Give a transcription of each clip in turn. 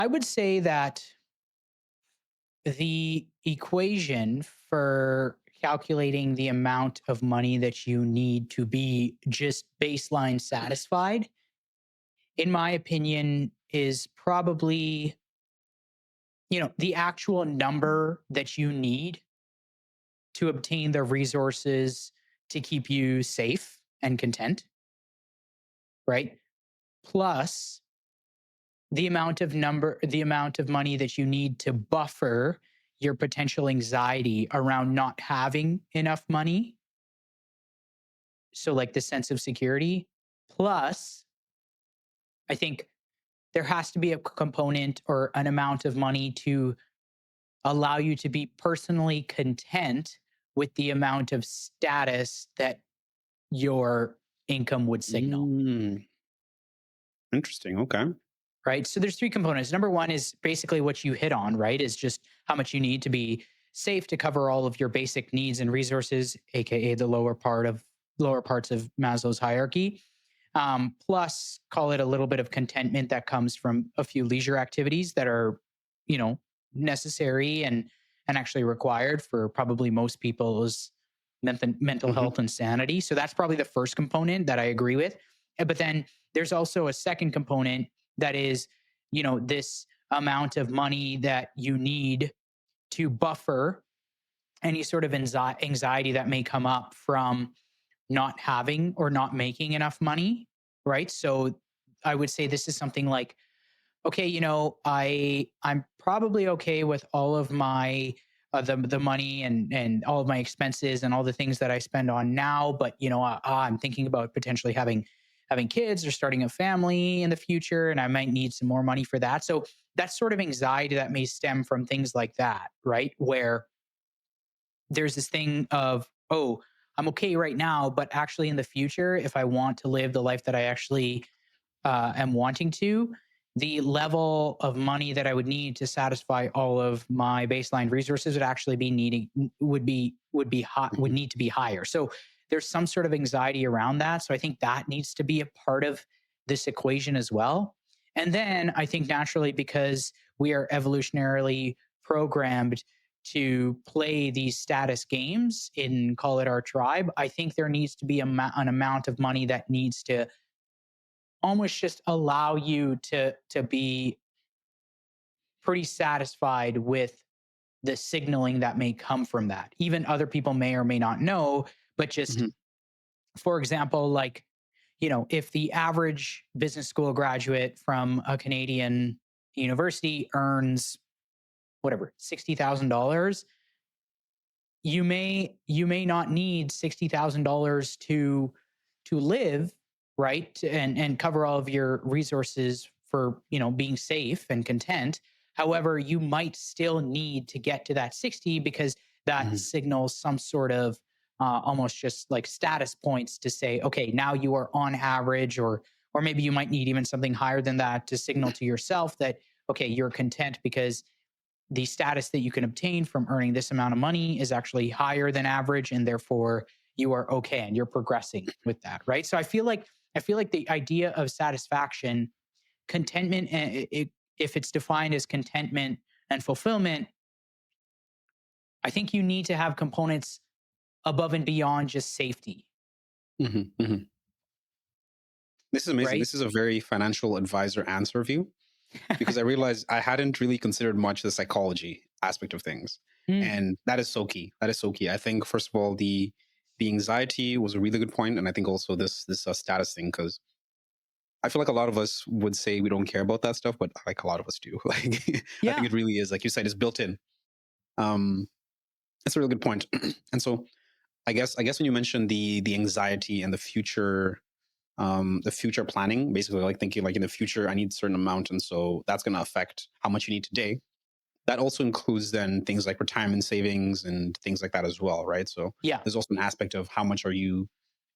I would say that the equation for calculating the amount of money that you need to be just baseline satisfied, in my opinion, is probably, the actual number that you need to obtain the resources to keep you safe and content, right? Plus the amount of money that you need to buffer your potential anxiety around not having enough money. So, like the sense of security. Plus, I think there has to be a component or an amount of money to allow you to be personally content with the amount of status that your income would signal. Mm, interesting. Okay. Right. So there's three components. Number one is basically what you hit on, right? Is just how much you need to be safe to cover all of your basic needs and resources, aka the lower parts of Maslow's hierarchy. Plus, call it a little bit of contentment that comes from a few leisure activities that are, you know, necessary and actually required for probably most people's mental Hmm. health and sanity. So that's probably the first component that I agree with. But then there's also a second component that is, this amount of money that you need to buffer any sort of anxiety that may come up from not having or not making enough money, right? So I would say this is something like, okay, I'm probably okay with all of my the money and all of my expenses and all the things that I spend on now, but I'm thinking about potentially having kids or starting a family in the future, and I might need some more money for that. So that's sort of anxiety that may stem from things like that, right? Where there's this thing of, oh, I'm okay right now, but actually in the future, if I want to live the life that I actually am wanting to, the level of money that I would need to satisfy all of my baseline resources would actually be needing would Hmm. need to be higher. So there's some sort of anxiety around that. So I think that needs to be a part of this equation as well. And then I think naturally, because we are evolutionarily programmed to play these status games in, call it, our tribe, I think there needs to be an amount of money that needs to almost just allow you to be pretty satisfied with the signaling that may come from that. Even other people may or may not know, but just, Hmm. for example, like, if the average business school graduate from a Canadian university earns whatever $60,000, you may not need $60,000 to live, right, and cover all of your resources for being safe and content. However, you might still need to get to that 60 because that Hmm. signals some sort of almost just like status points to say, okay, now you are on average, or maybe you might need even something higher than that to signal to yourself that, okay, you're content because the status that you can obtain from earning this amount of money is actually higher than average, and therefore you are okay and you're progressing with that, right? So I feel like the idea of satisfaction, contentment, and if it's defined as contentment and fulfillment, I think you need to have components above and beyond just safety, Hmm. Hmm. This is amazing. right? This is a very financial advisor answer view because I realized I hadn't really considered much the psychology aspect of things, Mm, and that is so key. That is so key. I think first of all, the anxiety was a really good point, and I think also this status thing because I feel like a lot of us would say we don't care about that stuff, but like a lot of us do. Like I think yeah. it really is, like you said, it's built in. Um, that's a really good point. And so I guess when you mentioned the anxiety and the future planning, basically like thinking like in the future I need a certain amount, and so that's going to affect how much you need today. That also includes then things like retirement savings and things like that as well, right? So Yeah. there's also an aspect of how much are you.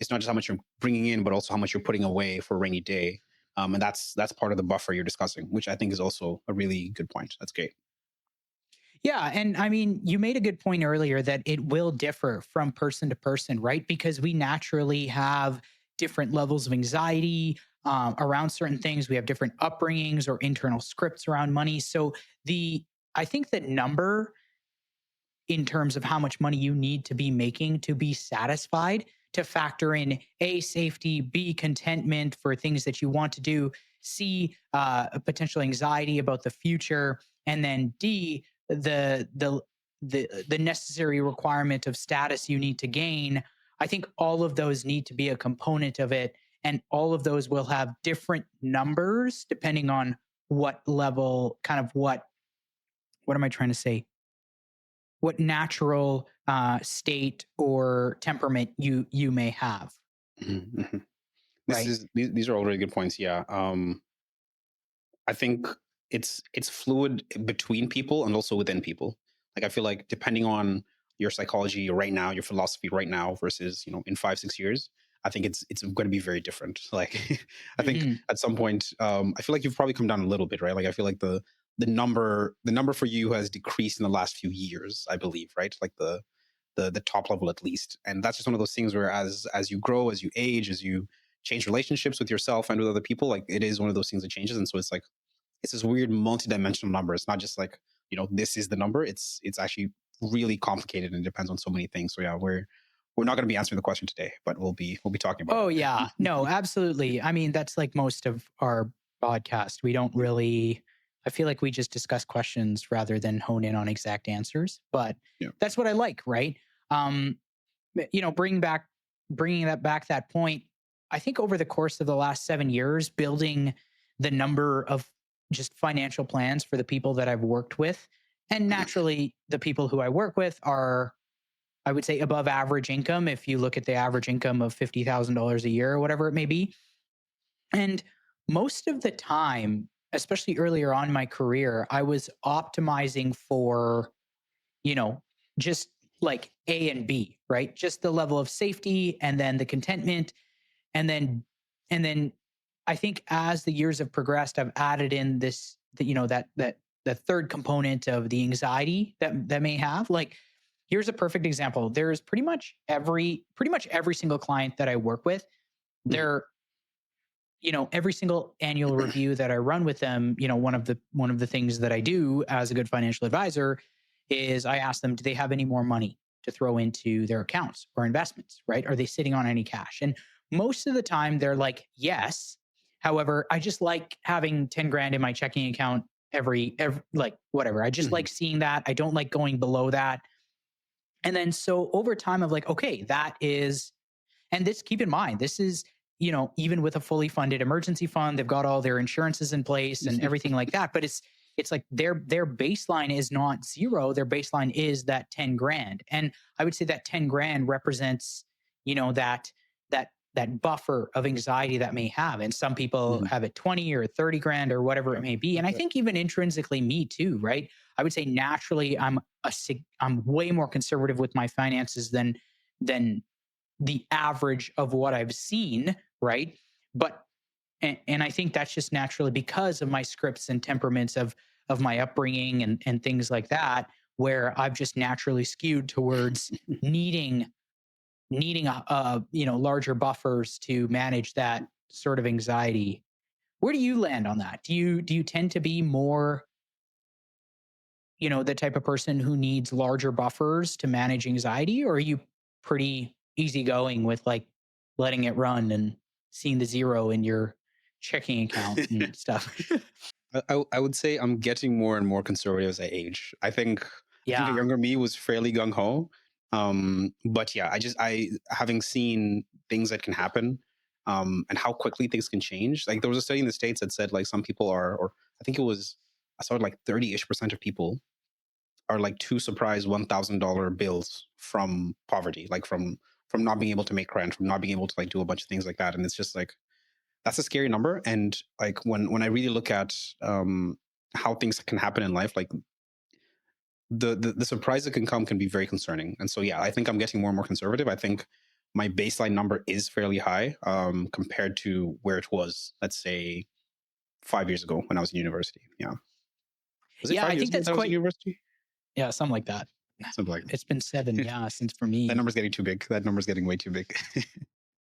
It's not just how much you're bringing in, but also how much you're putting away for a rainy day. And that's part of the buffer you're discussing, which I think is also a really good point. That's great. Yeah. And I mean, you made a good point earlier that it will differ from person to person, right? Because we naturally have different levels of anxiety, around certain things. We have different upbringings or internal scripts around money. So the I think that number in terms of how much money you need to be making to be satisfied, to factor in A, safety, B, contentment for things that you want to do, C, a potential anxiety about the future, and then D, the necessary requirement of status you need to gain. I think all of those need to be a component of it, and all of those will have different numbers depending on what level, kind of what am I trying to say? What natural state or temperament you may have, Mhm, mhm. right? These are all really good points. Yeah. I think it's fluid between people and also within people. Like I feel like depending on your psychology right now, your philosophy right now versus, in 5, 6 years, I think it's going to be very different. Like I think Hmm. at some point, I feel like you've probably come down a little bit, right? Like I feel like the number for you has decreased in the last few years, I believe, right? Like the top level at least. And that's just one of those things where as you grow, as you age, as you change relationships with yourself and with other people, like it is one of those things that changes. And so it's this weird multi-dimensional number. It's not just like, this is the number. It's actually really complicated and depends on so many things. So yeah, we're not going to be answering the question today, but we'll be talking about Oh yeah, no, it. absolutely. I mean, that's like most of our podcast. We don't Yeah. really. I feel like we just discuss questions rather than hone in on exact answers. But Yeah. that's what I like, right? Um, bringing that back, that point. I think over the course of the last 7 years, building the number of just financial plans for the people that I've worked with, and naturally, the people who I work with are, I would say, above average income. If you look at the average income of $50,000 a year or whatever it may be, and most of the time, especially earlier on in my career, I was optimizing for, you know, just like A and B, right? Just the level of safety and then the contentment. And then, and then I think as the years have progressed, I've added in this, that the third component of the anxiety that may have. Like, here's a perfect example. There's pretty much every single client that I work with, Mhm. they're, every single annual review that I run with them, one of the things that I do as a good financial advisor is I ask them, do they have any more money to throw into their accounts or investments, right? Are they sitting on any cash? And most of the time they're like, yes. However, I just like having 10 grand in my checking account every like whatever. I just like Mhm. seeing that. I don't like going below that. And then so over time of like, okay, that is, and this, keep in mind, this is, even with a fully funded emergency fund, they've got all their insurances in place and everything like that. But it's like their baseline is not zero. Their baseline is that 10 grand. And I would say that 10 grand represents, that buffer of anxiety that may have. And some people Mhm. have it 20 or 30 grand or whatever it Yeah. may be. And I Yeah. think even intrinsically me too, right? I would say naturally I'm way more conservative with my finances than the average of what I've seen, right? But and I think that's just naturally because of my scripts and temperaments of my upbringing and things like that, where I've just naturally skewed towards needing needing larger buffers to manage that sort of anxiety. Where do you land on that? Do you tend to be more, the type of person who needs larger buffers to manage anxiety, or are you pretty easygoing with like letting it run and seeing the zero in your checking account and stuff? I would say I'm getting more and more conservative as I age. I think a Yeah. younger me was fairly gung ho. But yeah, I having seen things that can happen, and how quickly things can change. Like there was a study in the States that said like some people are, or I think it was, I saw it like 30-ish% of people are like two surprise $1,000 bills from poverty, like from not being able to make rent, from not being able to like do a bunch of things like that. And it's just like that's a scary number. And like when I really look at how things can happen in life, like the surprise that can come can be very concerning. And so yeah, I think I'm getting more and more conservative. I think my baseline number is fairly high compared to where it was, let's say, 5 years ago when I was in university. Yeah, was it Yeah, five I years think ago that's that I was in quite, university? yeah, something like that. Something like It's been seven, that. yeah, since for That me. number's getting too big. That number's getting way too big.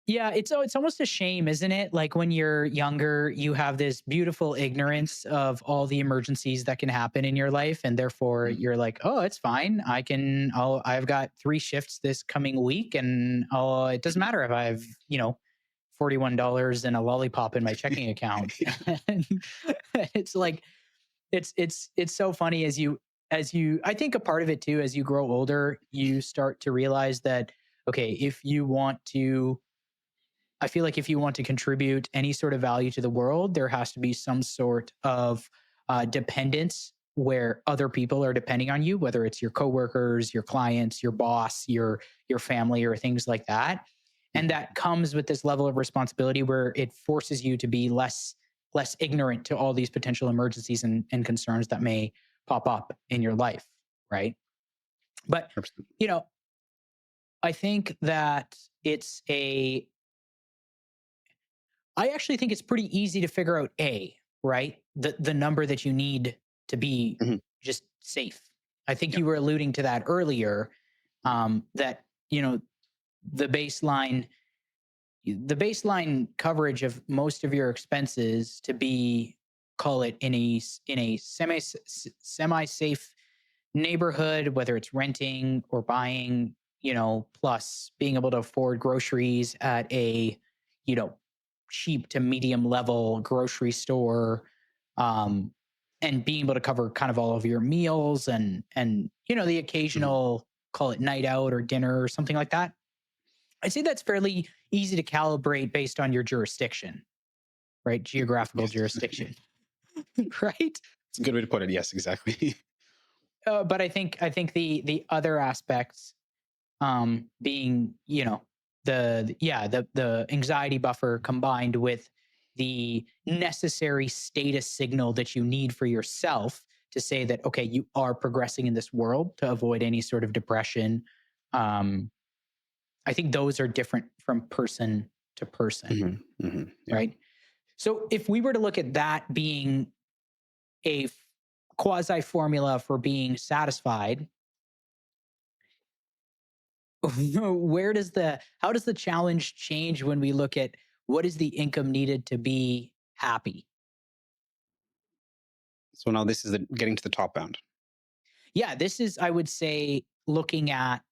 Yeah, it's almost a shame, isn't it? Like when you're younger, you have this beautiful ignorance of all the emergencies that can happen in your life, and therefore Mm. you're like, "Oh, it's fine. I've got 3 shifts this coming week, and it doesn't matter if I have, $41 and a lollipop in my checking account." And it's like it's so funny as you I think a part of it too, as you grow older, you start to realize that, okay, if you want to I feel like if you want to contribute any sort of value to the world, there has to be some sort of dependence where other people are depending on you, whether it's your coworkers, your clients, your boss, your family, or things like that. And Mhm. that comes with this level of responsibility where it forces you to be less ignorant to all these potential emergencies and concerns that may pop up in your life, right? But 100%. you know, I think that it's a I actually think it's pretty easy to figure out right? The number that you need to be Mhm. just safe. I think Yeah. you were alluding to that earlier, that, the baseline the baseline coverage of most of your expenses to be, call it, in a semi safe neighborhood, whether it's renting or buying, plus being able to afford groceries at a, you know, cheap to medium level grocery store, um, and being able to cover kind of all of your meals and the Mhm. occasional, call it, night out or dinner or something like that. I'd say that's fairly easy to calibrate based on your jurisdiction, right? Geographical Yes. jurisdiction, right? It's a good way to put it. Yes, exactly. But I think the other aspects, being, the anxiety buffer combined with the necessary status signal that you need for yourself to say that, okay, you are progressing in this world, to avoid any sort of depression. Um, i think those are different from person to person, Mhm. Mhm. Yeah. right? So if we were to look at that being a quasi formula for being satisfied, where does the how does the challenge change when we look at what is the income needed to be happy? So now this is getting to the top bound. Yeah, this is, I would say, looking at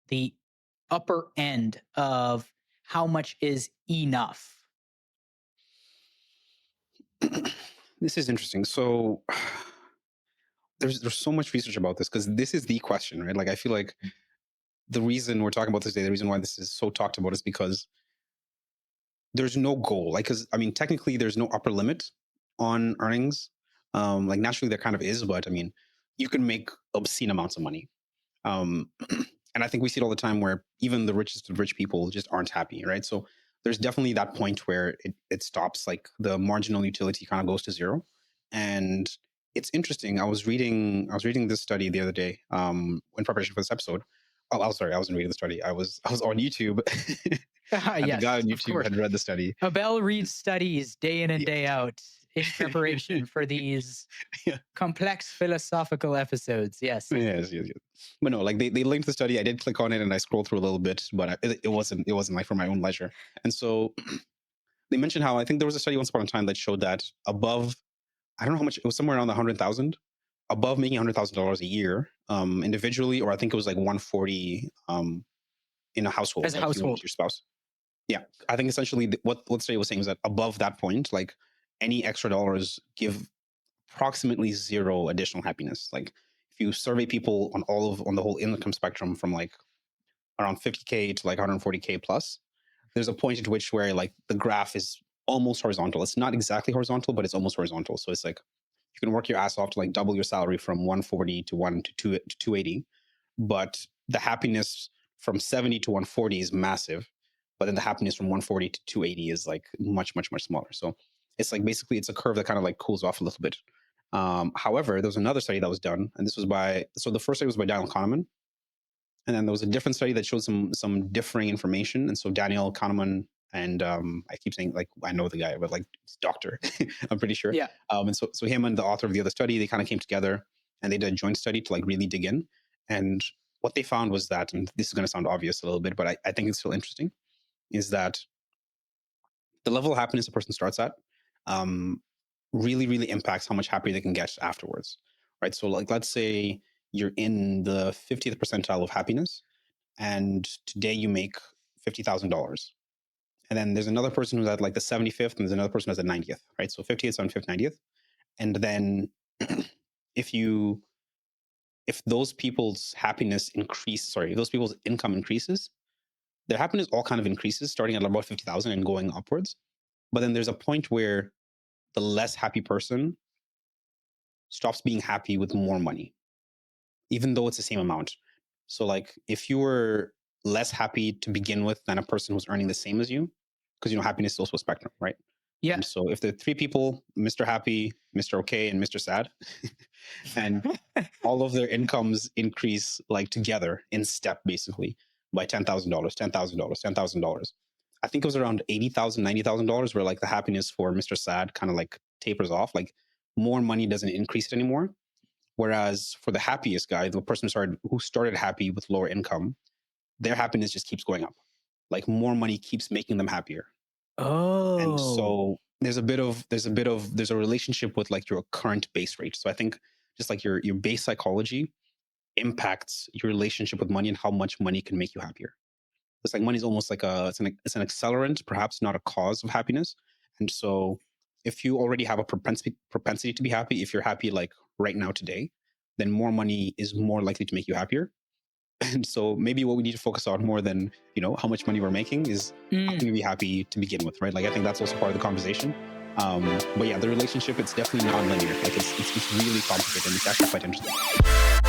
the upper end of how much is enough. This is interesting. So there's so much research about this because this is the question, right? Like I feel like the reason we're talking about this today, the reason why this is so talked about is because there's no goal. Like, because I mean, technically, there's no upper limit on earnings. Like naturally, there kind of is, but I mean, you can make obscene amounts of money. Um, and I think we see it all the time where even the richest of rich people just aren't happy, right? So there's definitely that point where it stops, like the marginal utility kind of goes to zero. And it's interesting. I was reading this study the other day, in preparation for this episode. Oh, I'm sorry, I wasn't reading the study. I was on YouTube, and the guy on Yes, of YouTube course. had read the study. Abel reads studies day in and day out in Yeah. preparation for these complex philosophical episodes. Yes. Yes, yes, yes. But no, like they linked the study. I did click on it and I scrolled through a little bit, but it wasn't like for my own leisure. And so they mentioned how I think there was a study once upon a time that showed that above, I don't know how much, it was somewhere around the 100,000, above making $100,000 a year, individually, or I think it was like 140, in a As household, a like you and household. your spouse. Yeah, I think essentially what the study was saying was that above that point, like any extra dollars give approximately zero additional happiness. Like if you survey people on the whole income spectrum from like around 50K to like 140K plus, there's a point at which where like the graph is almost horizontal. It's not exactly horizontal, but it's almost horizontal. So it's like you can work your ass off to like double your salary from 140 to 280, but the happiness from 70 to 140 is massive. But then the happiness from 140 to 280 is like much, much, much smaller. So it's like basically it's a curve that kind of like cools off a little bit. However, there was another study that was done, and this was the first study was by Daniel Kahneman, and then there was a different study that showed some differing information. And so Daniel Kahneman and I keep saying like I know the guy, but like it's doctor, I'm pretty sure. Yeah. And so him and the author of the other study, they kind of came together and they did a joint study to like really dig in. And what they found was that, and this is going to sound obvious a little bit, but I think it's still interesting, is that the level of happiness a person starts at um, really, really impacts how much happier they can get afterwards, right? So, like, let's say you're in the 50th percentile of happiness, and today you make $50,000. And then there's another person who's at like the 75th, and there's another person who's at 90th, right? So 50th, 75th, 90th. And then if you if those people's happiness increase, sorry, if those people's income increases, their happiness all kind of increases, starting at about 50,000 and going upwards. But then there's a point where the less happy person stops being happy with more money, even though it's the same amount. So, like, if you were less happy to begin with than a person who's earning the same as you, because happiness is also a spectrum, right? Yeah. And so, if there are three people, Mr. Happy, Mr. Okay, and Mr. Sad, and all of their incomes increase like together in step, basically by $10,000, $10,000, $10,000. I think it was around $80,000, $90,000, where like the happiness for Mr. Sad kind of like tapers off. Like more money doesn't increase it anymore. Whereas for the happiest guy, the person who started happy with lower income, their happiness just keeps going up. Like more money keeps making them happier. And Oh. so there's a relationship with like your current base rate. So I think just like your base psychology impacts your relationship with money and how much money can make you happier. It's like money is almost like it's an accelerant, perhaps not a cause of happiness. And so if you already have a propensity to be happy, if you're happy like right now today, then more money is more likely to make you happier. And so maybe what we need to focus on more than how much money we're making is how Mm. can we be happy to begin with, right? Like I think that's also part of the conversation. But yeah, the relationship, it's definitely non-linear. Like it's really complicated and it's actually quite interesting.